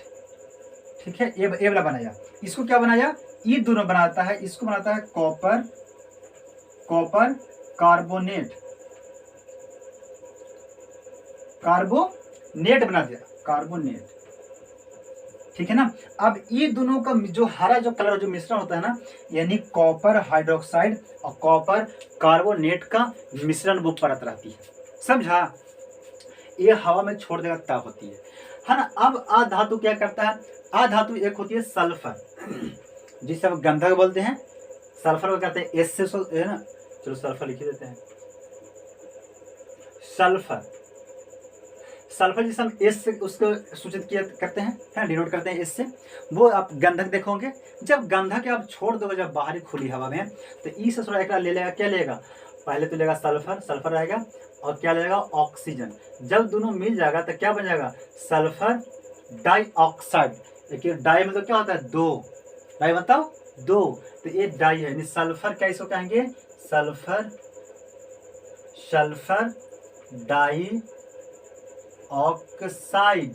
ठीक है। ये वाला बनाया। इसको क्या बनाया? ये दोनों बनाता है। इसको बनाता है कॉपर कार्बोनेट बना दिया, कार्बोनेट, ठीक है ना। अब ये दोनों का जो हरा जो कलर जो मिश्रण होता है ना, यानी कॉपर हाइड्रोक्साइड और कॉपर कार्बोनेट का मिश्रण, वो परत रहती है। समझा? ये हवा में छोड़ देगा तब होती है ना। अब अधातु क्या करता है? अधातु एक होती है सल्फर, जिसे हम गंधक बोलते हैं। सल्फर को कहते हैं एस से, है ना। चलो सल्फर लिख देते हैं। सल्फर जिसे हम एस से उसको सूचित किया करते हैं, है डिनोट करते हैं एस से, वो आप गंधक देखोगे। जब गंधक आप छोड़ दोगे जब बाहरी खुली हवा में, तो ई से थोड़ा एक ले लेगा, क्या लेगा, पहले तो लेगा सल्फर, सल्फर रहेगा, और क्या लेगा, ऑक्सीजन। जब दोनों मिल जाएगा तो क्या बन जाएगा, सल्फर डाइऑक्साइड। देखिए डाई मतलब क्या होता है, दो, डाई बताओ दो, तो ये डाई है, सल्फर क्या इसको कहेंगे, सल्फर, सल्फर डाई ऑक्साइड,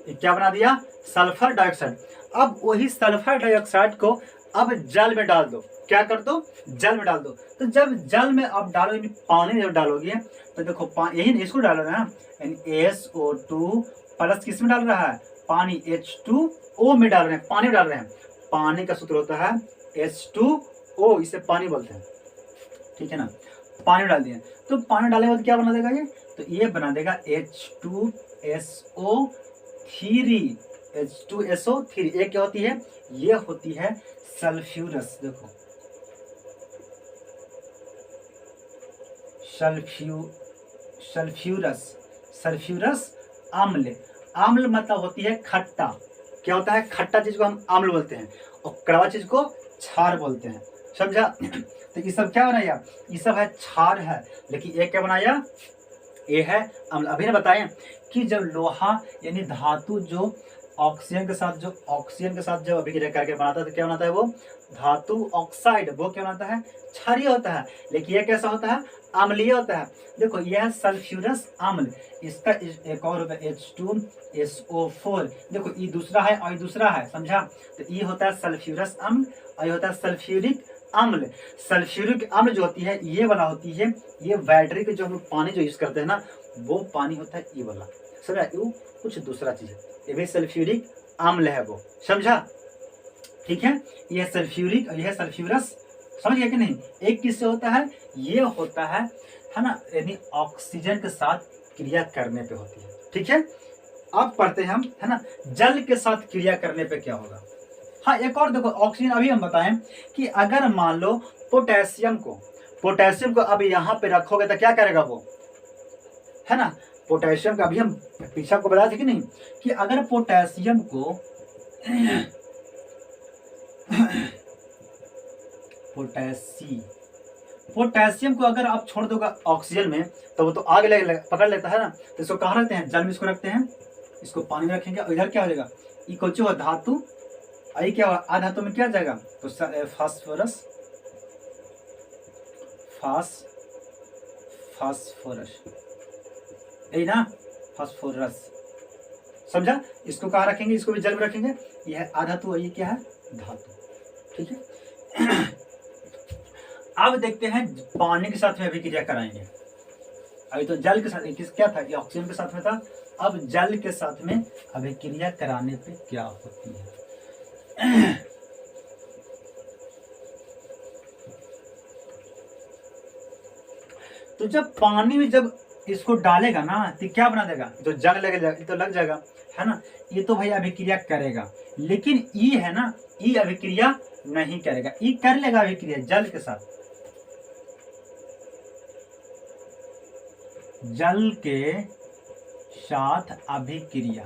ये क्या बना दिया, सल्फर डाइऑक्साइड। अब वही सल्फर डाइऑक्साइड को अब जल में डाल दो, क्या कर दो, जल में डाल दो। तो जब जल में आप डालो, पानी जब डालोगे तो देखो यही इसको डालो ना, SO2 प्लस किस में डाल रहा है, पानी, H2O में डाल रहे हैं, पानी में डाल रहे हैं। पानी का सूत्र होता है H2O, इसे पानी बोलते हैं, ठीक है ना। पानी डाल दिए, तो पानी डालने के बाद क्या बना देगा ये, तो ये बना देगा H2SO3, H2SO3। ये क्या होती है, ये होती है सल्फ्यूरस, देखो सल्फ्यूरस, सल्फ्यूरस अम्ल। अम्ल मतलब होती है खट्टा, क्या होता है, खट्टा चीज को हम अम्ल बोलते हैं, और कड़वा चीज को क्षार बोलते हैं, समझा। तो ये सब क्या बनाया, ये सब है क्षार है, लेकिन ये क्या बनाया, ये है अम्ल। अभी ने बताया कि जब लोहा यानी धातु जो ऑक्सीजन के साथ जब अभिक्रिया करके बनाता है तो क्या बनाता है, वो धातु ऑक्साइड, वो क्या बनाता है, क्षारीय होता है। लेकिन ये कैसा होता है, अम्लीय होता है। देखो यह है सल्फ्यूरस अम्ल, इसका एक और होगा H2SO4। देखो ये दूसरा है और ये दूसरा है, समझा। तो ये होता है सल्फ्यूरस अम्ल और ये होता है सल्फ्यूरिक अम्ल। सल्फ्यूरिक अम्ल जो होती है ये वाला होती है, ये बैटरी के जो हम पानी जो यूज करते हैं ना, वो पानी होता है ये वाला, समझा। ये कुछ दूसरा चीज है, ये भी सल्फ्यूरिक अम्ल है वो, समझा, ठीक है। ये सल्फ्यूरिक और यह सल्फ्यूरस, समझ गया कि नहीं। एक किससे होता है, ये होता है ना, यानी ऑक्सीजन के साथ क्रिया करने पे होती है, ठीक है। अब पढ़ते हैं हम, है ना, जल के साथ क्रिया करने पे क्या होगा। हाँ एक और देखो, ऑक्सीजन अभी हम बताएं कि अगर मान लो पोटेशियम को अब यहाँ पे रखोगे तो क्या करेगा वो, है ना। पोटेशियम का अभी हम पीछा को बताया था कि नहीं, कि अगर पोटेशियम को अगर आप छोड़ दोगे ऑक्सीजन में तो वो तो आग पकड़ लेता है ना। तो इसको कहाँ रखते हैं, जल में इसको रखते हैं, इसको पानी में रखेंगे, और इधर क्या हो जाएगा, ये कुछ हो धातु, आई क्या होगा, अधातु में क्या जाएगा, तो फास्फोरस, यही ना, फास्फोरस, समझा। इसको कहाँ रखेंगे, इसको भी जल में रखेंगे, यह अधातु, ये क्या है, धातु, ठीक है। अब देखते हैं पानी के साथ में अभिक्रिया कराएंगे। अभी तो जल के साथ क्या था, ये ऑक्सीजन के साथ में था, अब जल के साथ में अभिक्रिया कराने पे क्या होती है। तो जब पानी में जब इसको डालेगा ना तो क्या बना देगा, तो जंग लगेगा, तो लग जाएगा, है ना। ये तो भाई अभिक्रिया करेगा, लेकिन ई है ना, ई अभिक्रिया नहीं करेगा, ई कर लेगा अभिक्रिया जल के साथ। जल के साथ अभिक्रिया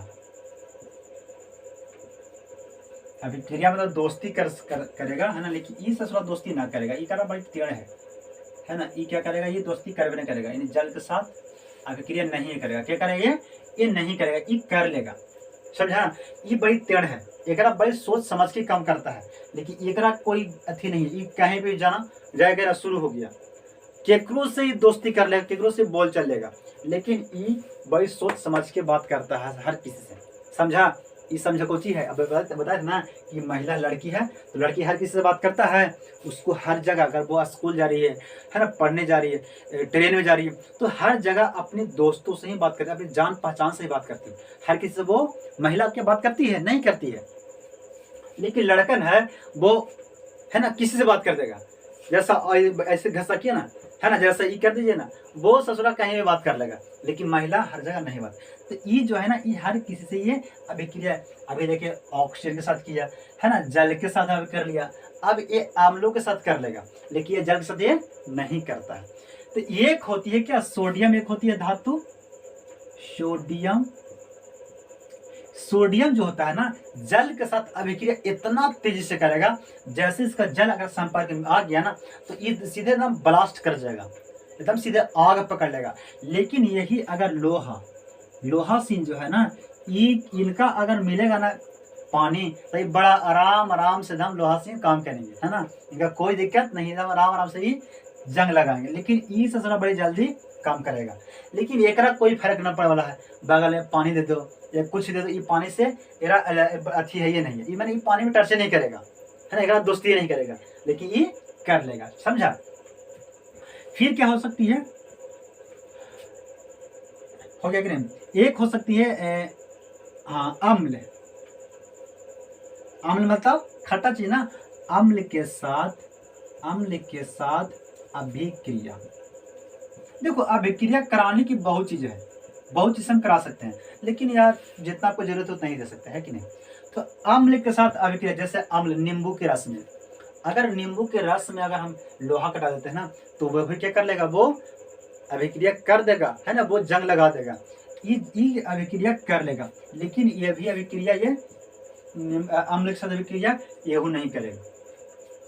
मतलब दोस्ती करेगा, है ना, लेकिन ई से दोस्ती ना करेगा, ई करा बड़ी टेढ़ है ना। ई क्या करेगा, ये दोस्ती करवे नहीं करेगा, यानी जल के साथ अभिक्रिया नहीं करेगा, क्या करेगा, ये नहीं करेगा, ये कर लेगा, समझा। ये बड़ी टेढ़ है, एकरा बड़ी सोच समझ के काम करता है, लेकिन एकरा कोई अथी नहीं है, ये कहीं भी जाना जाएगा शुरू हो गया, केकरो से ही दोस्ती कर लेगा, केकरो से बोल चल लेगा, लेकिन ये बड़ी सोच समझ के बात करता है हर किसी से, समझा। ये समझ कोची है। अब बताया ना कि महिला लड़की है, तो लड़की हर किसी से बात करता है, उसको हर जगह, अगर वो स्कूल जा रही है ना, पढ़ने जा रही है, ट्रेन में जा रही है, तो हर जगह अपने दोस्तों से ही बात करती है, अपनी जान पहचान से ही बात करती है, हर किसी से वो महिला क्या बात करती है, नहीं करती है। लेकिन लड़कन है वो, है ना, किसी से बात कर देगा, जैसा ऐसे घसा किया ना, है ना, जैसा ये कर दीजिए ना, वो ससुरा कहीं भी बात कर लेगा, लेकिन महिला हर जगह नहीं बात। तो ये जो है ना, ये हर किसी से ये अभिक्रिया, अभी देखिए ऑक्सीजन के साथ किया, है ना, जल के साथ अभी कर लिया, अब ये अम्लों के साथ कर लेगा, लेकिन ये जल के साथ ये नहीं करता है। तो एक होती है क्या, सोडियम, एक होती है धातु सोडियम सोडियम जो होता है ना, जल के साथ अभिक्रिया इतना तेजी से करेगा, जैसे इसका जल अगर संपर्क में आ गया ना तो ये सीधे एकदम ब्लास्ट कर जाएगा, एकदम सीधे आग पकड़ लेगा। लेकिन यही अगर लोहा सीन जो है ना, ये इनका अगर मिलेगा ना पानी, तो ये बड़ा आराम से एकदम लोहा सीन काम करेंगे, है ना, इनका कोई दिक्कत नहीं, एकदम आराम से ही जंग लगाएंगे। लेकिन ये से बड़ी जल्दी काम करेगा। लेकिन एकरा कोई फर्क न पड़े वाला है, बगल में पानी दे दो या कुछ दे दो, ये पानी से एरा अच्छी है ये नहीं है, ये मैंने ये पानी में टर्चे नहीं करेगा, है ना, एकरा दोस्ती नहीं करेगा, लेकिन ये कर लेगा। समझा? फिर क्या हो सकती है, हो गया कि नहीं? एक हो सकती है हाँ अम्ल। अम्ल मतलब खट्टा चीज ना, अम्ल के साथ अभिक्रिया। देखो अभिक्रिया कराने की बहुत चीज है, बहुत चीज हम करा सकते हैं, लेकिन यार जितना आपको जरूरत हो उतना ही दे सकते हैं, कि नहीं? तो अम्ल के साथ अभिक्रिया, जैसे अम्ल नींबू के रस में, अगर नींबू के रस में अगर हम लोहा कटा देते हैं ना, तो वह भी क्या कर लेगा, वो अभिक्रिया कर देगा, है ना, वो जंग लगा देगा, ये अभिक्रिया कर लेगा। लेकिन ये भी अभिक्रिया, ये अम्ल के साथ अभिक्रिया ये नहीं करेगा।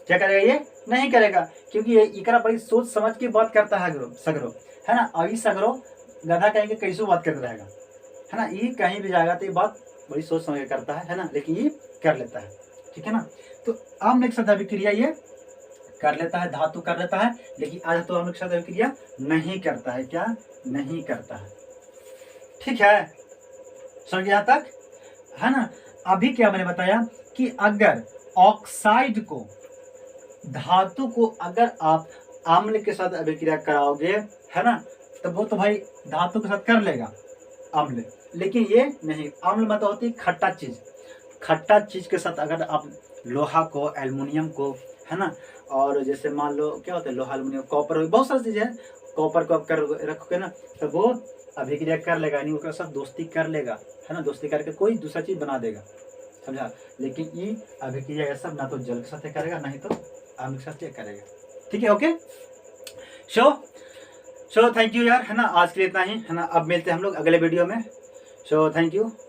क्या करेगा? ये नहीं करेगा, क्योंकि ये इकरा बड़ी सोच समझ के बात करता है सगरो, है ना। अभी सगरो गधा कहेंगे कैसे बात करता रहेगा, है ना, ये कहीं भी जाएगा तो ये बात बड़ी सोच समझ के करता है ना, लेकिन ये कर लेता है, ठीक है ना। तो अम्ल के साथ अभिक्रिया ये कर लेता है, धातु कर लेता है, लेकिन अधातु अम्ल के साथ अभिक्रिया नहीं करता है। क्या नहीं करता है? ठीक है, समझ यहाँ तक, है ना। अभी क्या मैंने बताया कि अगर ऑक्साइड को, धातु को अगर आप अम्ल के साथ अभिक्रिया कराओगे, है ना, तो वो तो भाई धातु के साथ कर लेगा अम्ल, लेकिन ये नहीं। अम्ल मतलब होती है खट्टा चीज, खट्टा चीज के साथ अगर आप लोहा को, एल्युमिनियम को, है ना, और जैसे मान लो क्या होता है, लोहा, एल्युमिनियम, कॉपर, बहुत सारी चीजें हैं, कॉपर को आप कर रखोगे ना तो वो अभिक्रिया कर लेगा, नहीं उसके साथ दोस्ती कर लेगा, है ना, दोस्ती करके कोई दूसरा चीज बना देगा। समझा? लेकिन ये अभिक्रिया ये सब ना तो जल के साथ करेगा, नहीं तो अम्ल के साथ करेगा। ठीक है, ओके। सो थैंक यू यार, है ना, आज के लिए इतना ही, है ना। अब मिलते हैं हम लोग अगले वीडियो में। So thank you.